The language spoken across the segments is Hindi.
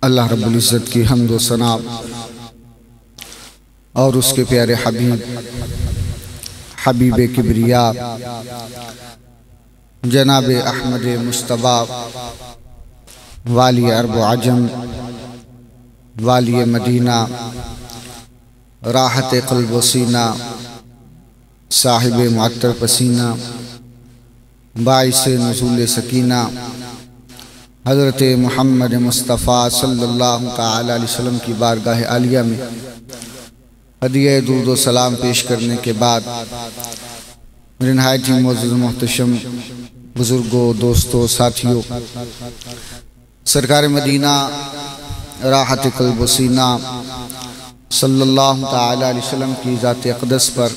अल्लाह रब्बुल इज़्ज़त की हम्द व सना और उसके प्यारे हबीब किबरिया जनाब अहमद मुस्तबा वाली अरब व अजम वाली मदीना राहत क़ल्ब व सीना साहिब मुअत्तर पसीना बाइस नुज़ूल सकीना हज़रत मुहम्मद मुस्तफ़ा सल्लल्लाहु तआला अलैहि वसल्लम की बारगाह आलिया में हदिया दुरूद व सलाम पेश करने के बाद मेरे नहायत ही मोअज़्ज़ज़ मोहतशम बुज़ुर्गों, दोस्तों, साथियों, सरकार मदीना राहत क़ल्ब व सीना सल्लल्लाहु तआला अलैहि वसल्लम की ज़ात अक़दस पर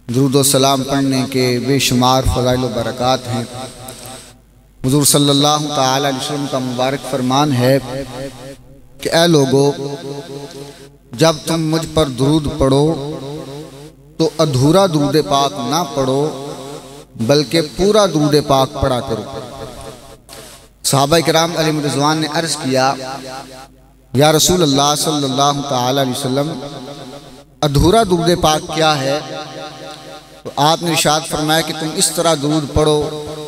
दुरूद व सलाम पढ़ने के बेशुमार फ़ज़ाइल व बरक़ात हैं। हुज़ूर सल्लल्लाहु तआला अलैहि वसल्लम का मुबारक फरमान है कि ऐ लोगो, जब तुम मुझ पर दुरूद पढ़ो तो अधूरा दुरूद पाक ना पढ़ो बल्कि पूरा दुरूद पाक पढ़ा करो। सहाबा किराम अलैहिम रिज़वान ने अर्ज़ किया, या रसूल अल्लाह सल्लल्लाहु तआला अलैहि वसल्लम, अधूरा दुरूद पाक क्या है? तो आपने इरशाद फरमाया कि तुम इस तरह दुरूद पढ़ो,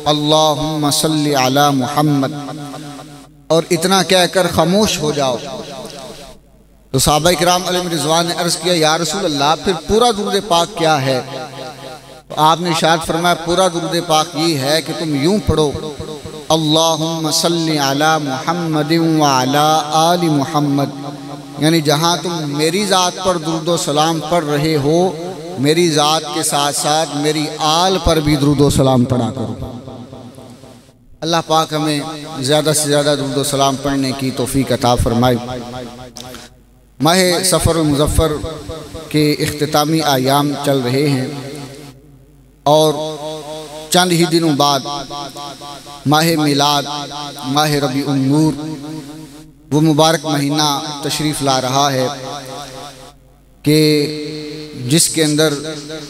अल्लाहुम्मा सल्ली अला मुहम्मद, और इतना कहकर खामोश हो जाओ। तो सहाबा किराम अलैहिम रिज़वान ने अर्ज़ किया, या रसूल अल्लाह, फिर पूरा दुरूद पाक क्या है? तो आपने इरशाद फरमाया, पूरा दुरूद पाक ये है कि तुम यूं पढ़ो, अल्लाहुम्मा सल्ली अला मुहम्मदिन व अला आलि मुहम्मद, यानी जहाँ तुम मेरी ज़ात पर दुरूद व सलाम पढ़ रहे हो, मेरी ज़ात के साथ साथ मेरी आल पर भी दुरूद व सलाम पढ़ा करो। अल्लाह पाक हमें ज़्यादा से ज़्यादा दुरूद व सलाम पढ़ने की तौफ़ीक़ अता फ़रमाए। माह सफ़र मुज़फ़्फ़र के इख्तितामी आयाम चल रहे हैं और चंद ही दिनों बाद माह मिलाद, माह रबीउन नूर, वो मुबारक महीना तशरीफ़ ला रहा है कि जिसके अंदर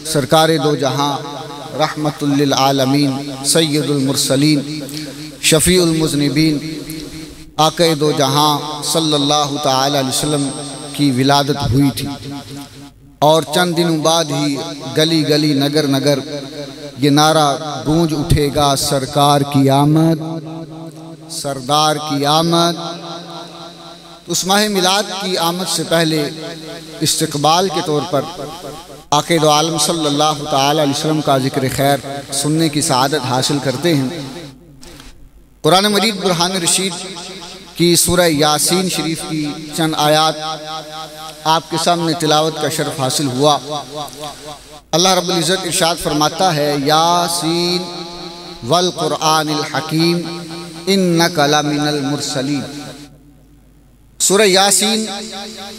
सरकार दो जहां रहमतुल लिल आलमीन सय्यदुल मुरसलीन शफ़ीउल मुज़निबीन आक़ाए दो जहां सल्लल्लाहु तआला अलैहि वसल्लम की विलादत हुई थी और चंद दिनों बाद ही गली गली नगर नगर ये नारा गूंज उठेगा, सरकार की आमद, सरदार की आमद। उस माह मिलाद की आमद से पहले इस्तक़बाल के तौर पर आक़ाए दो आलम सल्लल्लाहु तआला अलैहि वसल्लम का ज़िक्र खैर सुनने की सआदत हासिल करते हैं। कुरान मजीद बुरहान रशीद की सूरह यासीन शरीफ की चंद आयात आपके सामने तिलावत का शर्फ हासिल हुआ। अल्लाह रब्बुल इज़्ज़त इरशाद फरमाता है, यासीन वल क़ुरआनिल हकीम इन्नका लमिनल मुरसलीन। सूरह यासीन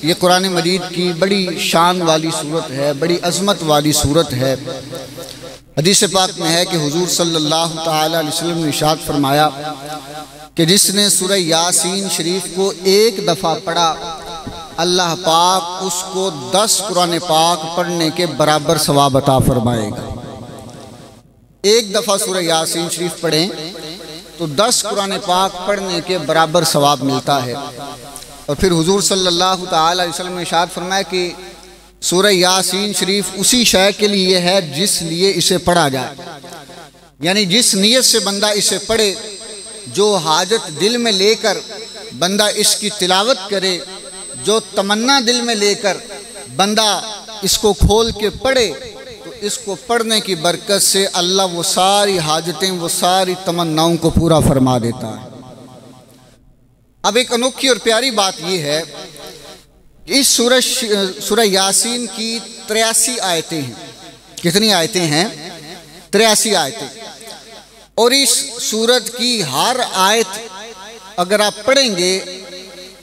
ये कुरान मजीद की बड़ी शान वाली सूरत है, बड़ी अज़मत वाली सूरत है। हदीस पाक में है कि हुज़ूर सल्लल्लाहु तआला अलैहि वसल्लम ने इरशाद फरमाया कि जिसने सूरह यासीन शरीफ को एक दफ़ा पढ़ा, अल्लाह पाक उसको 10 कुरान पाक पढ़ने के बराबर सवाब अता फरमाएगा। एक दफ़ा सूरह यासीन शरीफ पढ़ें तो 10 कुरान पाक पढ़ने के बराबर सवाब मिलता है। और फिर हुज़ूर सल्लल्लाहु तआला अलैहि वसल्लम ने इरशाद फरमाया कि सूरह यासीन शरीफ उसी शय के लिए है जिस लिए इसे पढ़ा जाए, यानी जिस नीयत से बंदा इसे पढ़े, जो हाजत दिल में लेकर बंदा इसकी तिलावत करे, जो तमन्ना दिल में लेकर बंदा इसको खोल के पढ़े, तो इसको पढ़ने की बरकत से अल्लाह वो सारी हाजतें, वो सारी तमन्नाओं को पूरा फरमा देता है। अब एक अनोखी और प्यारी बात यह है कि इस सूरह यासीन की 83 आयतें हैं। कितनी आयतें हैं? 83 आयतें। और इस सूरत की हर आयत अगर आप पढ़ेंगे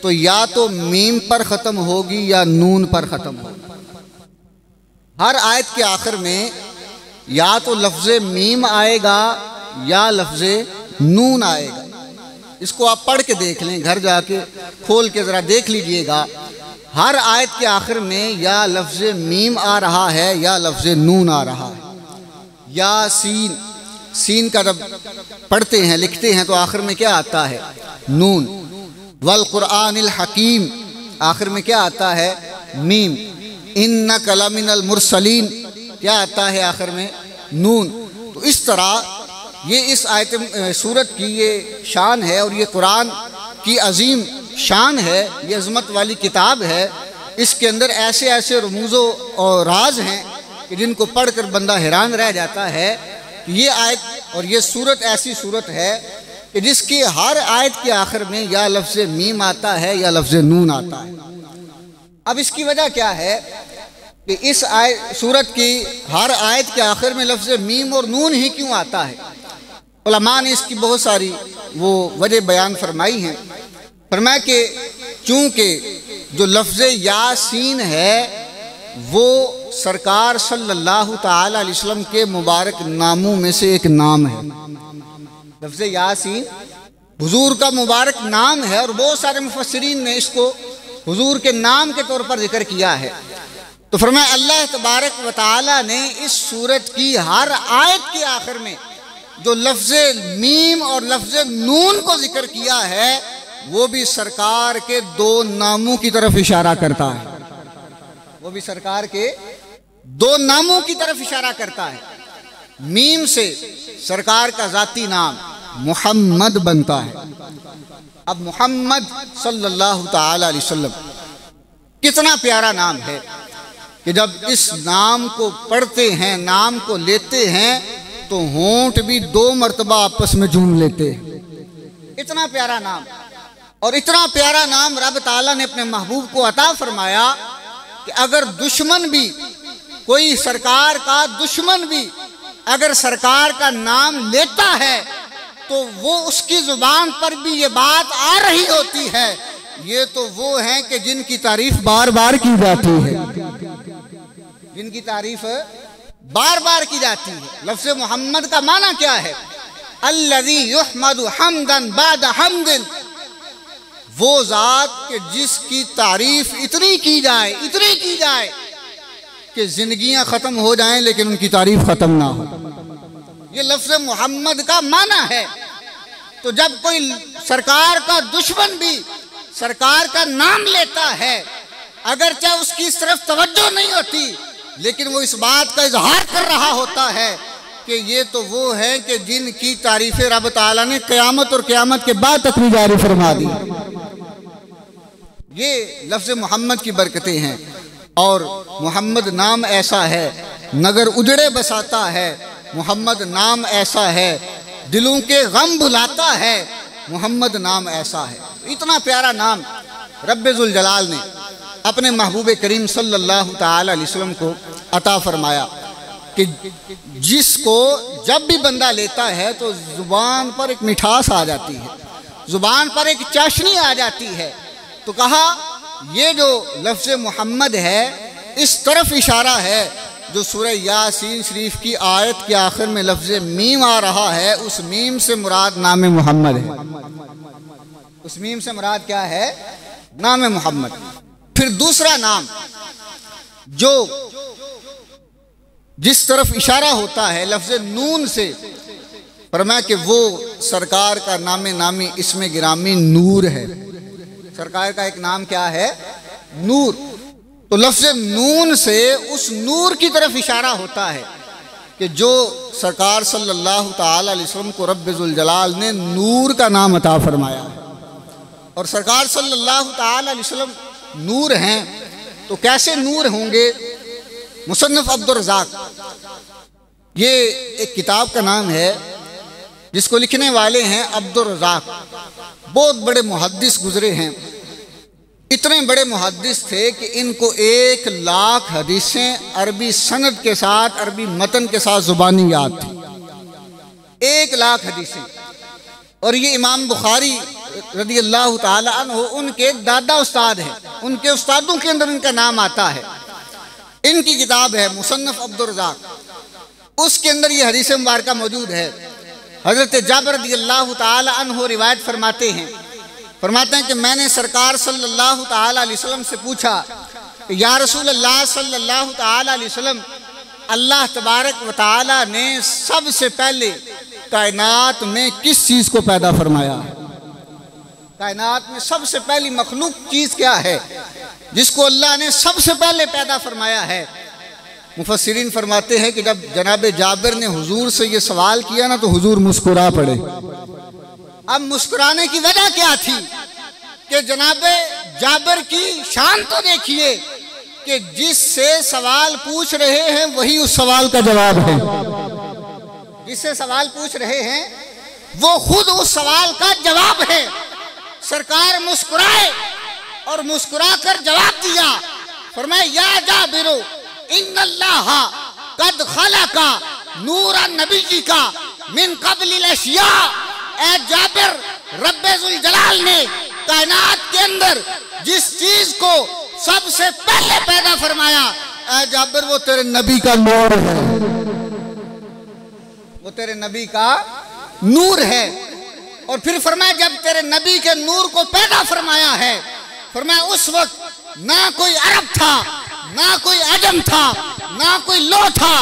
तो या तो मीम पर ख़त्म होगी या नून पर ख़त्म होगी। हर आयत के आखिर में या तो लफ्ज़ मीम आएगा या लफ्ज़ नून आएगा। इसको आप पढ़ के देख लें, घर जाके खोल के ज़रा देख लीजिएगा। हर आयत के आखिर में या लफ्ज़ मीम आ रहा है या लफ्ज़ नून आ रहा है। यासीन, सीन का जब पढ़ते हैं, लिखते हैं तो आखिर में क्या आता है? नून। वल क़ुरआनिल हकीम, आखिर में क्या आता है? मीम। इन्नका लमिनल मुरसलीन, क्या आता है आखिर में? नून। तो इस तरह ये इस आयत सूरत की ये शान है और ये कुरान की अजीम शान है, ये अज़मत वाली किताब है। इसके अंदर ऐसे ऐसे रमूज़ो और राज हैं कि जिनको पढ़कर बंदा हैरान रह जाता है। ये आयत और ये सूरत ऐसी सूरत है कि जिसकी हर आयत के आखिर में या लफ्ज़ मीम आता है या लफ्ज़ नून आता है। अब इसकी वजह क्या है कि इस सूरत की हर आयत के आखिर में लफ्ज़ मीम और नून ही क्यों आता है? उलमा ने इसकी बहुत सारी वो वजह बयान फरमाई हैं। फरमाया कि चूँकि जो लफ्ज़ यासीन है वो सरकार सल्लल्लाहु ताला अलैहि वसल्लम के मुबारक नामों में से एक नाम है। लफ्ज़ यासीन हुजूर का मुबारक नाम है और बहुत सारे मुफस्सिरीन ने इसको हुजूर के नाम के तौर पर जिक्र किया है। तो फरमाया अल्लाह तबारक व तआला ने इस सूरत की हर आयत के आखिर में जो लफ्ज़ मीम और लफ्ज़ नून को जिक्र किया है वो भी सरकार के दो नामों की तरफ इशारा करता है। वो भी सरकार के दो नामों की तरफ इशारा करता है। मीम से सरकार का ज़ाती नाम मुहम्मद बनता है। अब मुहम्मद सल्लल्लाहु ताला अलैहि वसल्लम कितना प्यारा नाम है कि जब इस नाम को पढ़ते हैं, नाम को लेते हैं तो होंठ भी 2 मरतबा आपस में झूम लेते हैं। इतना प्यारा नाम, और इतना प्यारा नाम रब ताला ने अपने महबूब को अता फरमाया कि अगर दुश्मन भी, कोई सरकार का दुश्मन भी अगर सरकार का नाम लेता है तो वो उसकी जुबान पर भी ये बात आ रही होती है, ये तो वो हैं कि जिनकी तारीफ बार बार की जाती है, जिनकी तारीफ बार बार की जाती है। लफ्ज़ मोहम्मद का माना क्या है? अल्लज़ी युहमदु हम्दन बाद हम्दिन, वो ज़ात के जिसकी तारीफ इतनी की जाए कि जिंदगियां ख़त्म हो जाएं लेकिन उनकी तारीफ ख़त्म ना हो। ये लफ्ज़ मोहम्मद का माना है। तो जब कोई सरकार का दुश्मन भी सरकार का नाम लेता है, अगर चाहे उसकी इस तरफ तवज्जो नहीं होती, लेकिन वो इस बात का इजहार कर रहा होता है कि ये तो वो है कि जिनकी तारीफ़ें रब ताला ने क़यामत और क़यामत के बाद तक भी जारी फरमा दी। ये लफ्ज़ मोहम्मद की बरकतें हैं। और मोहम्मद नाम ऐसा है नगर उजड़े बसाता है, मोहम्मद नाम ऐसा है दिलों के गम भुलाता है, मोहम्मद नाम ऐसा है। इतना प्यारा नाम रब्बे जुल जलाल ने अपने महबूब करीम सल्लल्लाहु ताला अलैहि वसल्लम को अता फरमाया कि जिसको जब भी बंदा लेता है तो ज़ुबान पर एक मिठास आ जाती है, ज़ुबान पर एक चाशनी आ जाती है। तो कहा ये जो लफ्ज़ मोहम्मद है इस तरफ इशारा है जो सूरह यासीन शरीफ की आयत के आखिर में लफ्ज़ मीम आ रहा है, उस मीम से मुराद नाम मोहम्मद है। उस मीम से मुराद क्या है? नाम मोहम्मद। फिर दूसरा नाम जो जिस तरफ इशारा होता है लफ्ज़ नून से, फरमाया कि वो सरकार का नामी इसमें गिरामी नूर है। सरकार का एक नाम क्या है? नूर। तो लफ्ज़ नून से उस नूर की तरफ इशारा होता है कि जो सरकार सल्लल्लाहु ताला अलैहि वसल्लम को रब्बुल जलाल ने नूर का नाम अता फरमाया है। और सरकार सल्लल्लाहु ताला अलैहि वसल्लम नूर हैं, तो कैसे नूर होंगे? मुसन्निफ अब्दुर रज़ाक, ये एक किताब का नाम है जिसको लिखने वाले हैं अब्दुर रज़ाक। बहुत बड़े मुहद्दिस गुजरे हैं, इतने बड़े मुहद्दिस थे कि इनको 1,00,000 हदीसें अरबी सनद के साथ, अरबी मतन के साथ ज़ुबानी याद थी। 1,00,000 हदीसें। और ये इमाम बुखारी रज़ी अल्लाह ताला अन्हु उनके दादा उस्ताद हैं, उनके उस्तादों के अंदर इनका नाम आता है। इनकी किताब है मुसन्नफ अब्दुर रज़ाक, उसके अंदर ये हदीस मुबारका मौजूद है। हज़रत जाबिर रज़ी अल्लाह ताला अन्हु रिवायत फरमाते हैं कि मैंने सरकार सल्लल्लाहु ताला अलैहि वसल्लम से पूछा कि या रसूल अल्लाह सल्लल्लाहु ताला अलैहि वसल्लम, अल्लाह तबारक व ताला ने सबसे पहले कायनात में किस चीज़ को पैदा फरमाया? कायनात में सबसे पहली मखलूक चीज़ क्या है जिसको अल्लाह ने सबसे पहले पैदा फरमाया है? मुफस्सिरीन फरमाते हैं कि जब जनाब जाबिर ने हुजूर से ये सवाल किया ना तो हुजूर मुस्कुरा पड़े। अब मुस्कुराने की वजह क्या थी कि जनाब जाबिर की शान तो देखिए कि जिससे सवाल पूछ रहे हैं वही उस सवाल का जवाब है। जिससे सवाल पूछ रहे हैं वो खुद उस सवाल का जवाब है। सरकार मुस्कुराए और मुस्कुरा कर जवाब दिया, फरमाया या जाबिरो इन्नल्लाह कद खलका नूरा नबी का मिन कबलिल अशिया। ए जाबिर, रब्बे जुल जलाल ने कायनात के अंदर जिस चीज को सबसे पहले पैदा फरमाया, ए जाबिर वो तेरे नबी का नूर है, वो तेरे नबी का नूर है। और फिर फरमाया जब तेरे नबी के नूर को पैदा फरमाया है, फरमाया उस वक्त ना कोई अरब था, ना कोई अजम था, ना कोई लो था,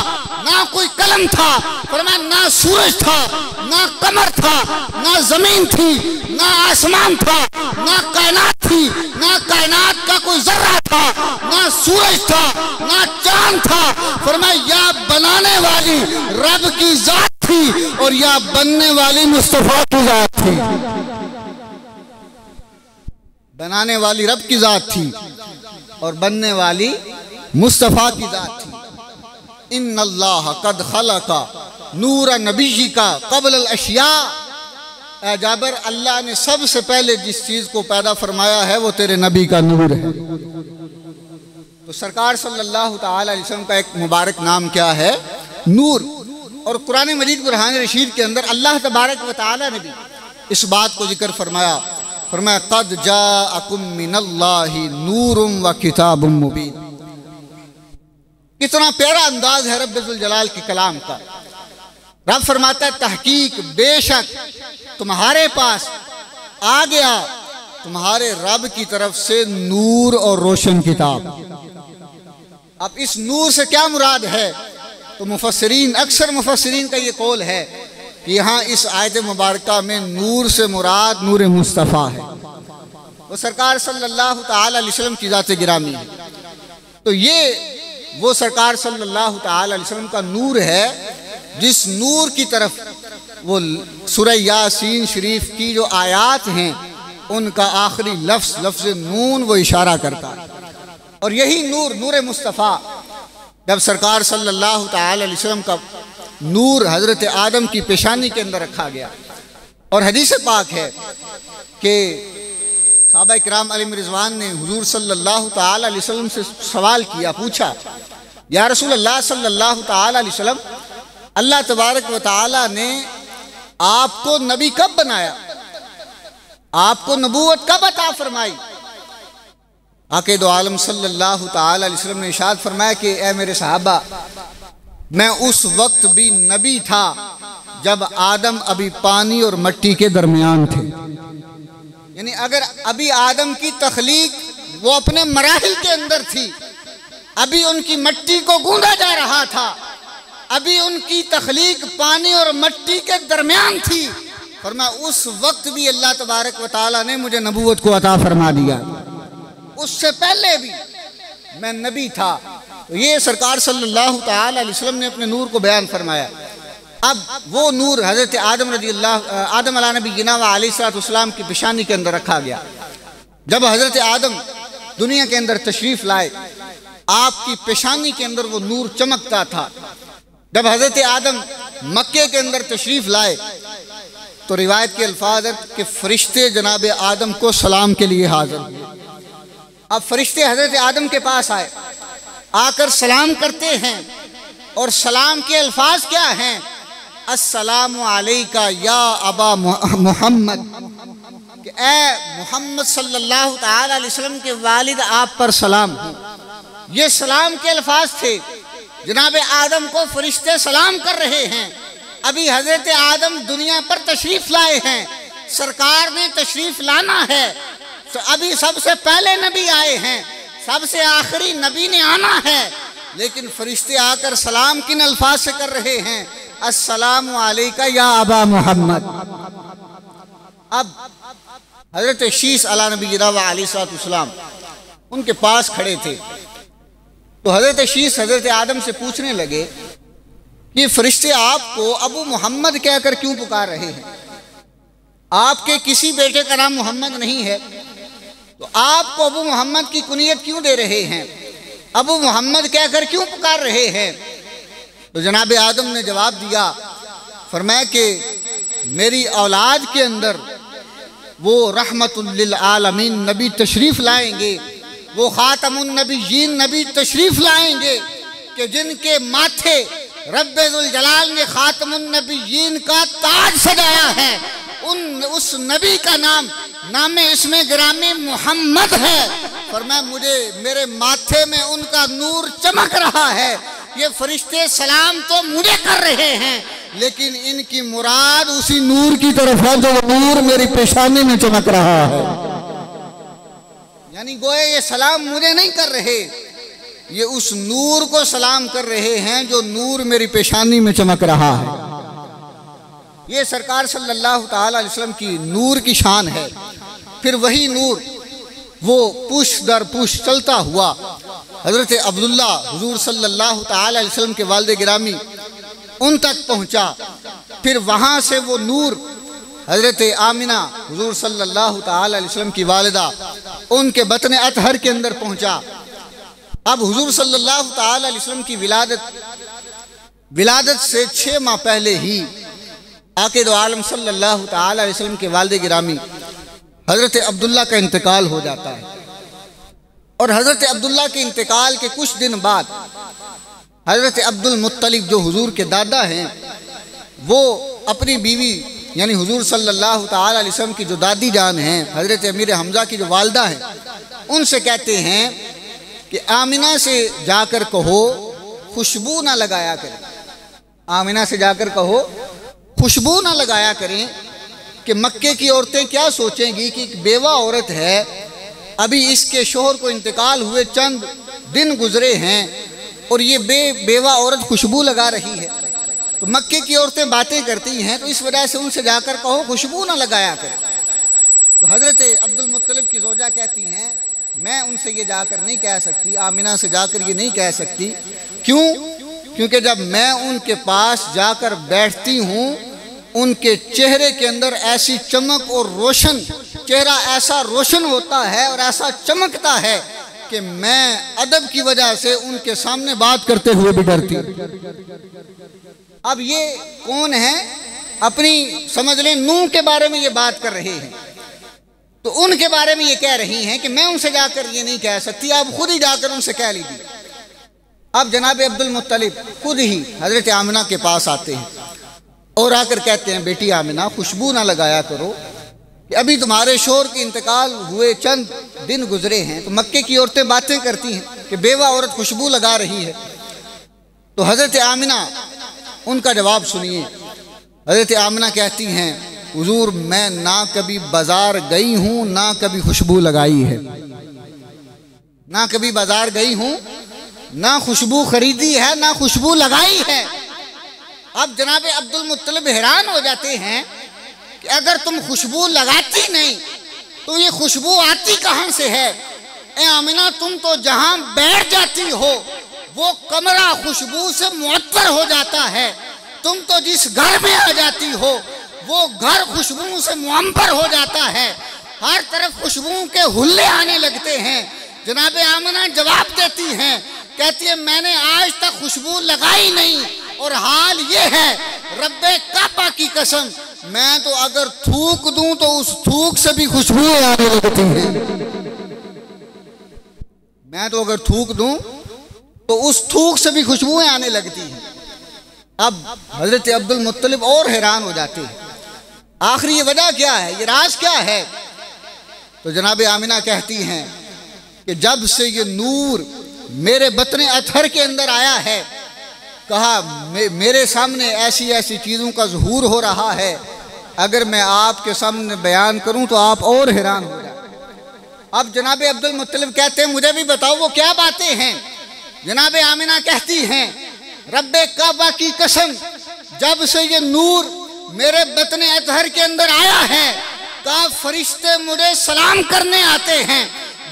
ना कोई कलम था, फरमाया ना सूरज था, ना कमर था, ना जमीन थी, ना आसमान था, ना कायनात थी, ना कायनात का कोई जर्रा था, ना सूरज था, ना चांद था। फरमाया या बनाने वाली रब की जात थी और या बनने वाली मुस्तफा की जात थी। बनाने वाली रब की जात थी और बनने वाली मुस्तफा की जात थी। इन्नल्लाह कद खलका नूरा नबी का कबल अल अशिया। ए जाबिर, अल्लाह ने सबसे पहले जिस चीज को पैदा फरमाया है वो तेरे नबी का नूर है। तो सरकार सल्लल्लाहु ताला अलैहि वसल्लम का एक मुबारक नाम क्या है? नूर। और कुरान मजीद बुरहान रशीद के अंदर अल्लाह तबारक व तआला ने भी इस बात को जिक्र फरमाया, फरमाया कद जाअकुम मिनल्लाहि नूरुम व किताबुम मुबीन। कितना प्यारा अंदाज है रब्बुल जलाल के कलाम का। रब फरमाता है तहकीक बेशक तुम्हारे पास आ गया तुम्हारे रब की तरफ से नूर और रोशन किताब। अब इस नूर से क्या मुराद है? तो मुफस्सिरीन, अक्सर मुफस्सिरीन का ये कौल है कि यहाँ इस आयत मुबारका में नूर से मुराद नूर मुस्तफ़ा है, वो सरकार सल्लल्लाहु ताला अलैहि वसल्लम की ज़ात गिरामी है। तो ये वो सरकार सल्लल्लाहु ताला अलैहि वसल्लम का नूर है जिस नूर की तरफ वो सूरह यासीन शरीफ की जो आयात हैं उनका आखिरी लफ्ज़ लफ्ज़ नून वो इशारा करता है। और यही नूर, नूर मुस्तफ़ा, जब सरकार सल्लल्लाहु ताला अलैहि वसल्लम का नूर हज़रत आदम की पेशानी के अंदर रखा गया। और हदीस पाक है कि सहाबा किराम अलैहिम रिज़वान ने हुजूर सल्लल्लाहु ताला अलैहि वसल्लम से सवाल किया, पूछा या रसूल अल्लाह सल्लल्लाहु ताला अलैहि वसल्लम, अल्लाह तबारक व तआला ने आपको नबी कब बनाया? आपको नबूवत कब अता फरमाई? आके दो आलम सल्लल्लाहु ताला अलैहि वसल्लम ने इरशाद फरमाया कि ए मेरे सहाबा, मैं उस वक्त भी नबी था जब आदम अभी पानी और मिट्टी के दरमियान थे। यानी अगर अभी आदम की तख्लीक वो अपने मराहिल के अंदर थी, अभी उनकी मिट्टी को गूंदा जा रहा था, अभी उनकी तख्लीक पानी और मिट्टी के दरमियान थी, फरमाया उस वक्त भी अल्लाह तबारक व तआला ने मुझे नबूवत को अता फरमा दिया। उससे पहले भी मैं नबी था। तो ये सरकार सल्लल्लाहु ताला अलैहि वसल्लम ने अपने नूर को बयान फरमाया। अब वो नूर हज़रत आदम अला नबीना व अलैहिस्सलाम की पेशानी के अंदर रखा गया। जब हज़रत आदम दुनिया के अंदर तशरीफ़ लाए, आपकी पेशानी के अंदर वो नूर चमकता था। जब हज़रत आदम मक्के के अंदर तशरीफ़ लाए तो रिवायत के अल्फाज है कि फरिश्ते जनाब आदम को सलाम के लिए हाजिर हुए। अब फरिश्ते हज़रत आदम के पास आए, आकर सलाम करते हैं और सलाम के अल्फाज क्या हैं? अस्सलामु अलैका या अबा मोहम्मद, कि ए मोहम्मद सल्लल्लाहु ताला अलैहि वसल्लम के वालिद आप पर सलाम हो। ये सलाम के अल्फाज थे। जनाब आदम को फरिश्ते सलाम कर रहे हैं। अभी हजरत आदम दुनिया पर तशरीफ लाए हैं, सरकार ने तशरीफ लाना है, तो अभी सबसे पहले नबी आए हैं, सबसे आखिरी नबी ने आना है, लेकिन फरिश्ते आकर सलाम किन अल्फाज से कर रहे हैं? अस्सलामु अलैका या अबा मोहम्मद। अब हज़रत शीस अला नबी अलैहिस्सलाम उनके पास खड़े थे। तो हज़रत शीस हज़रत आदम से पूछने लगे कि फरिश्ते आपको अबू मोहम्मद कहकर क्यों पुकार रहे हैं? आपके किसी बेटे का नाम मोहम्मद नहीं है, तो आपको अबू मोहम्मद की कुनियत क्यों दे रहे हैं? अबू मोहम्मद कहकर क्यों पुकार रहे हैं? तो जनाब आदम ने जवाब दिया, फरमाया कि मेरी औलाद के अंदर वो रहमतुल लिल आलमीन नबी तशरीफ़ लाएंगे, वो ख़ातमुन नबीयीन नबी तशरीफ़ लाएंगे कि जिनके माथे रब्बुल जलाल ने ख़ातमुन नबीयीन का ताज सजाया है। उस नबी का नाम इसमें गिरामी मोहम्मद है। फरमाया मुझे मेरे माथे में उनका नूर चमक रहा है। ये फरिश्ते सलाम तो मुझे कर रहे हैं, लेकिन इनकी मुराद उसी नूर की तरफ है जो नूर मेरी पेशानी में चमक रहा है। यानी गोए ये सलाम मुझे नहीं कर रहे, ये उस नूर को सलाम कर रहे हैं जो नूर मेरी पेशानी में चमक रहा है। ये सरकार सल्लल्लाहु ताला अलैहि वसल्लम की नूर की शान है। फिर वही नूर वो पुश दर पुश चलता हुआ हज़रत अब्दुल्ला हुजूर सल्लल्लाहु ताला अलैहि वसल्लम के वालिद गिरामी उन तक पहुँचा। फिर वहाँ से वो नूर हज़रत आमिना हुजूर सल्लल्लाहु ताला अलैहि वसल्लम की वालिदा उनके बतन अतहर के अंदर पहुँचा। अब हुजूर सल्लल्लाहु ताला अलैहि वसल्लम की विलादत से 6 माह पहले ही आक़िद आलम सल्लल्लाहु ताला अलैहि वसल्लम के वालिद गिरामी हज़रत अब्दुल्ला का इंतकाल हो जाता है। और हज़रत अब्दुल्ला के इंतकाल के कुछ दिन बाद हज़रत अब्दुल मुत्तलिब जो हुजूर के दादा हैं, वो अपनी बीवी यानी हुजूर सल्लल्लाहु ताला अलैहि वसल्लम की जो दादी जान हैं हज़रत अमीर हमज़ा की जो वालदा हैं, उनसे कहते हैं कि आमिना से जाकर कहो खुशबू ना लगाया करें। आमिना से जाकर कहो खुशबू ना लगाया करें कि मक्के की औरतें क्या सोचेंगी कि एक बेवा औरत है, अभी इसके शोहर को इंतकाल हुए चंद दिन गुजरे हैं और ये बेवा औरत खुशबू लगा रही है। तो मक्के की औरतें बातें करती हैं, तो इस वजह से उनसे जाकर कहो खुशबू ना लगाया करें। तो हज़रत अब्दुल मुत्तलिब की ज़ौजा कहती हैं मैं उनसे ये जाकर नहीं कह सकती, आमिना से जाकर ये नहीं कह सकती। क्यों? क्योंकि जब मैं उनके पास जाकर बैठती हूँ, उनके चेहरे के अंदर ऐसी चमक और रोशन, चेहरा ऐसा रोशन होता है और ऐसा चमकता है कि मैं अदब की वजह से उनके सामने बात करते हुए भी डरती। अब ये कौन है? अपनी समझ लें नूह के बारे में ये बात कर रहे हैं, तो उनके बारे में ये कह रही हैं कि मैं उनसे जाकर ये नहीं कह सकती, आप खुद ही जाकर उनसे कह लीजिए। अब जनाब अब्दुल मुत्तलिब खुद ही हज़रत आमिना के पास आते हैं और आकर कहते हैं बेटी आमिना खुशबू ना लगाया करो कि अभी तुम्हारे शोहर के इंतकाल हुए चंद दिन गुजरे हैं। तो मक्के की औरतें बातें करती हैं कि बेवा औरत खुशबू लगा रही है। तो हज़रत आमिना उनका जवाब सुनिए। हज़रत आमिना कहती हैं हुजूर मैं ना कभी बाजार गई हूँ ना कभी खुशबू लगाई है, ना कभी बाजार गई हूँ ना खुशबू खरीदी है ना खुशबू लगाई है। अब जनाब अब्दुल मुत्तलिब हैरान हो जाते हैं कि अगर तुम खुशबू लगाती नहीं तो ये खुशबू आती कहाँ से है? ए आमिना तुम तो जहाँ बैठ जाती हो वो कमरा खुशबू से मुअत्तर हो जाता है, तुम तो जिस घर में आ जाती हो वो घर खुशबू से मुअम्बर हो जाता है, हर तरफ खुशबू के हुल्ले आने लगते हैं। जनाब आमिना जवाब देती हैं, कहती है मैंने आज तक खुशबू लगाई नहीं और हाल ये है रब्बे काबा की कसम, मैं तो अगर थूक दूं तो उस थूक से भी खुशबुएं आने लगती हैं। मैं तो अगर थूक दूं तो उस थूक से भी खुशबुएं आने लगती हैं। अब हजरत अब्दुल मुत्तलिब और हैरान हो जाते हैं, आखिर ये वजह क्या है, ये राज क्या है? तो जनाब आमिना कहती हैं कि जब से ये नूर मेरे बतने अतहर के अंदर आया है, कहा मेरे सामने ऐसी ऐसी चीज़ों का ज़हूर हो रहा है, अगर मैं आपके सामने बयान करूं तो आप और हैरान हो जाए। अब जनाब अब्दुल मुत्तलिब कहते हैं मुझे भी बताओ वो क्या बातें हैं। जनाब आमिना कहती हैं रब्बे काबा की कसम, जब से ये नूर मेरे बतने अतहर के अंदर आया है कहा फरिश्ते मुझे सलाम करने आते हैं।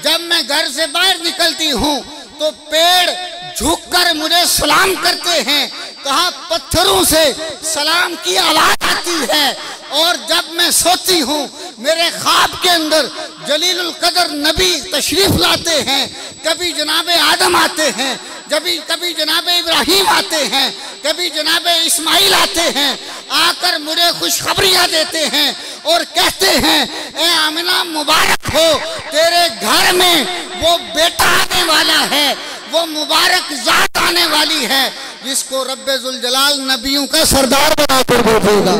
जब मैं घर से बाहर निकलती हूँ तो पेड़ झुककर मुझे सलाम करते हैं। कहा पत्थरों से सलाम की आवाज आती है। और जब मैं सोती हूँ मेरे ख्वाब के अंदर जलीलुल कदर नबी तशरीफ लाते हैं। कभी जनाबे आदम आते हैं, कभी जनाबे इब्राहिम आते हैं, कभी जनाबे इस्माइल आते हैं। आकर मुझे खुशखबरियाँ देते हैं और कहते हैं ए आमिना मुबारक हो, तेरे घर में वो बेटा आने वाला है, वो मुबारक जात आने वाली है जिसको रब्बे जुल जलाल नबियों का सरदार बनाकर भेजेगा,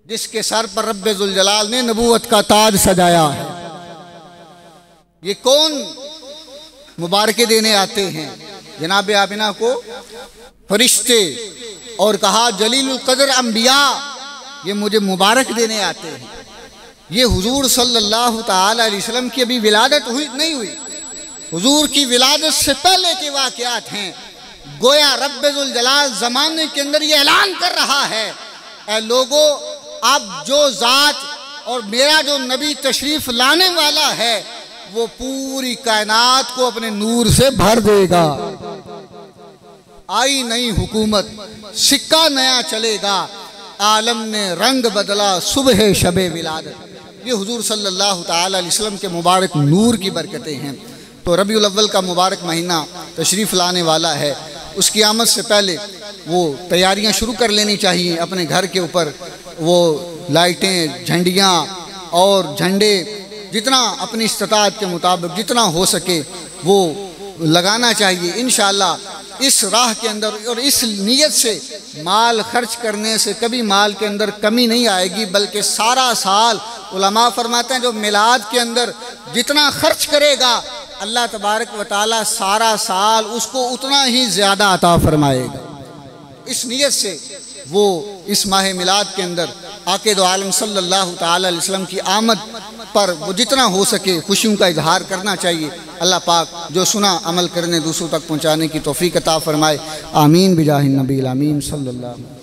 जिसके सर पर रब्बे जुल जलाल ने नबूवत का ताज सजाया है। ये कौन मुबारके देने आते हैं? जनाब आमिना को फरिश्ते, और कहा जलीलुल कदर अंबिया ये मुझे मुबारक देने आते हैं। ये हुजूर सल्लल्लाहु ताला अलैहि वसल्लम की अभी विलादत नहीं हुई, हुजूर की विलादत से पहले के वाक़यात हैं। गोया रब्बे जुल जलाल ज़माने के अंदर ये ऐलान कर रहा है, ऐ लोगों अब जो ज़ात और मेरा जो नबी तशरीफ़ लाने वाला है वो पूरी कायनात को अपने नूर से भर देगा। आई नई हुकूमत, सिक्का नया चलेगा, आलम ने रंग बदला सुबह शबे विलादत। ये हुजूर सल्लल्लाहु ताला अलैहि वसल्लम के मुबारक नूर की बरकतें हैं। तो रबीउल अव्वल का मुबारक महीना तशरीफ़ लाने वाला है। उसकी आमद से पहले वो तैयारियां शुरू कर लेनी चाहिए। अपने घर के ऊपर वो लाइटें, झंडियाँ और झंडे जितना अपनी इस्तिताअत के मुताबिक जितना हो सके वो लगाना चाहिए। इंशाअल्लाह इस राह के अंदर और इस नीयत से माल खर्च करने से कभी माल के अंदर कमी नहीं आएगी, बल्कि सारा साल उलमा फरमाते हैं जो मिलाद के अंदर जितना खर्च करेगा अल्लाह तबारक व तआला सारा साल उसको उतना ही ज़्यादा अता फरमाएगा। इस नीयत से वो इस माह मिलाद के अंदर आके दो आलम सल्लल्लाहु ताला अलैहि वसल्लम की आमद पर वो जितना हो सके खुशियों का इजहार करना चाहिए। अल्लाह पाक जो सुना अमल करने दूसरों तक पहुँचाने की तौफीक अता फरमाए। आमीन बिजाहिन नबील आमीन सल्लल्लाहु।